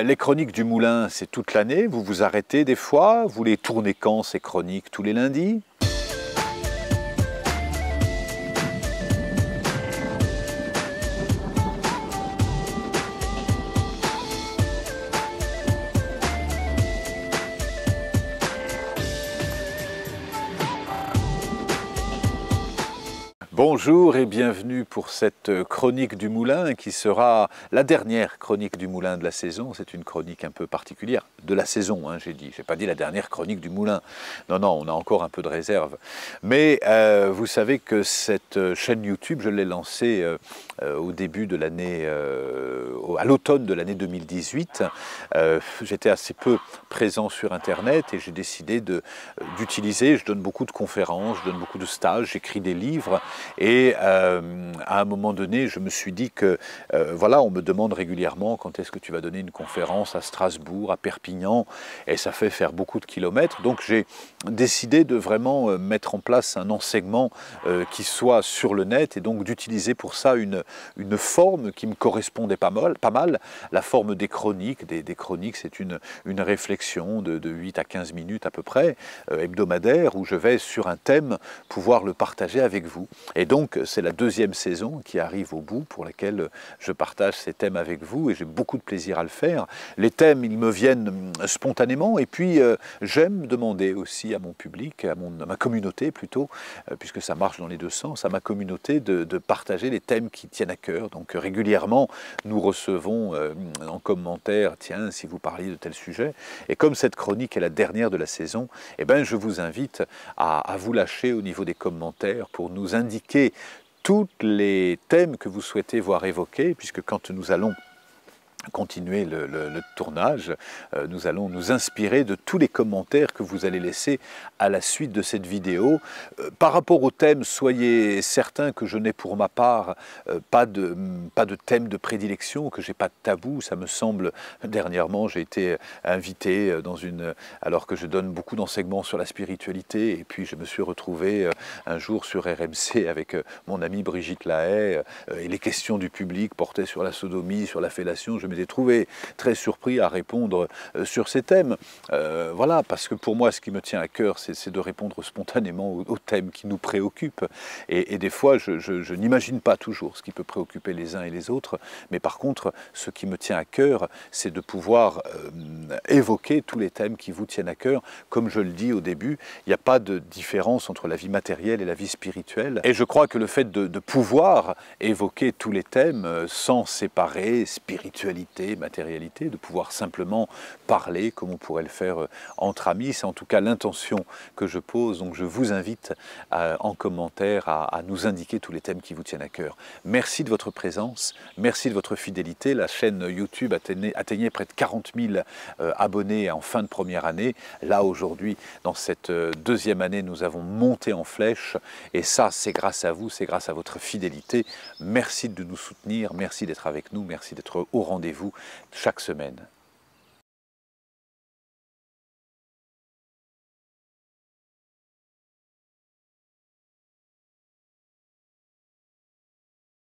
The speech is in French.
Les chroniques du Moulin, c'est toute l'année. Vous vous arrêtez des fois. Vous les tournez quand, ces chroniques? Tous les lundis? Bonjour et bienvenue pour cette chronique du Moulin qui sera la dernière chronique du Moulin de la saison. C'est une chronique un peu particulière de la saison, hein, j'ai dit. J'ai pas dit la dernière chronique du Moulin. Non, non, on a encore un peu de réserve. Mais vous savez que cette chaîne YouTube, je l'ai lancée au début de l'année, à l'automne de l'année 2018. J'étais assez peu présent sur Internet et j'ai décidé d'utiliser. Je donne beaucoup de conférences, je donne beaucoup de stages, j'écris des livres. Et à un moment donné, je me suis dit que, voilà, on me demande régulièrement quand est-ce que tu vas donner une conférence à Strasbourg, à Perpignan, et ça fait faire beaucoup de kilomètres. Donc j'ai décidé de vraiment mettre en place un enseignement qui soit sur le net, et donc d'utiliser pour ça une forme qui me correspondait pas mal, la forme des chroniques. Des chroniques, c'est une réflexion de 8 à 15 minutes à peu près, hebdomadaire, où je vais sur un thème pouvoir le partager avec vous. Et donc, c'est la deuxième saison qui arrive au bout, pour laquelle je partage ces thèmes avec vous, et j'ai beaucoup de plaisir à le faire. Les thèmes, ils me viennent spontanément, et puis j'aime demander aussi à mon public, à ma communauté plutôt, puisque ça marche dans les deux sens, à ma communauté de partager les thèmes qui tiennent à cœur. Donc régulièrement, nous recevons en commentaire, tiens, si vous parliez de tel sujet, et comme cette chronique est la dernière de la saison, eh ben, je vous invite à vous lâcher au niveau des commentaires pour nous indiquer tous les thèmes que vous souhaitez voir évoqués, puisque quand nous allons continuer le tournage, nous allons nous inspirer de tous les commentaires que vous allez laisser à la suite de cette vidéo. Par rapport au thème, soyez certains que je n'ai pour ma part pas de thème de prédilection, que j'ai pas de tabou. Ça me semble, dernièrement j'ai été invité alors que je donne beaucoup d'enseignements sur la spiritualité, et puis je me suis retrouvé un jour sur RMC avec mon amie Brigitte Lahaye, et les questions du public portaient sur la sodomie, sur la fellation. Je m'étais trouvé très surpris à répondre sur ces thèmes. Voilà, parce que pour moi, ce qui me tient à cœur, c'est de répondre spontanément aux thèmes qui nous préoccupent. Et des fois, je n'imagine pas toujours ce qui peut préoccuper les uns et les autres, mais par contre, ce qui me tient à cœur, c'est de pouvoir évoquer tous les thèmes qui vous tiennent à cœur. Comme je le dis au début, il n'y a pas de différence entre la vie matérielle et la vie spirituelle. Et je crois que le fait de pouvoir évoquer tous les thèmes sans séparer spiritualité, matérialité, de pouvoir simplement parler comme on pourrait le faire entre amis, c'est en tout cas l'intention que je pose. Donc je vous invite en commentaire à nous indiquer tous les thèmes qui vous tiennent à cœur. Merci de votre présence, merci de votre fidélité. La chaîne YouTube atteignait près de 40 000 abonnés en fin de première année. Là aujourd'hui, dans cette deuxième année, nous avons monté en flèche, et ça c'est grâce à vous, c'est grâce à votre fidélité. Merci de nous soutenir, merci d'être avec nous, merci d'être au rendez-vous chaque semaine.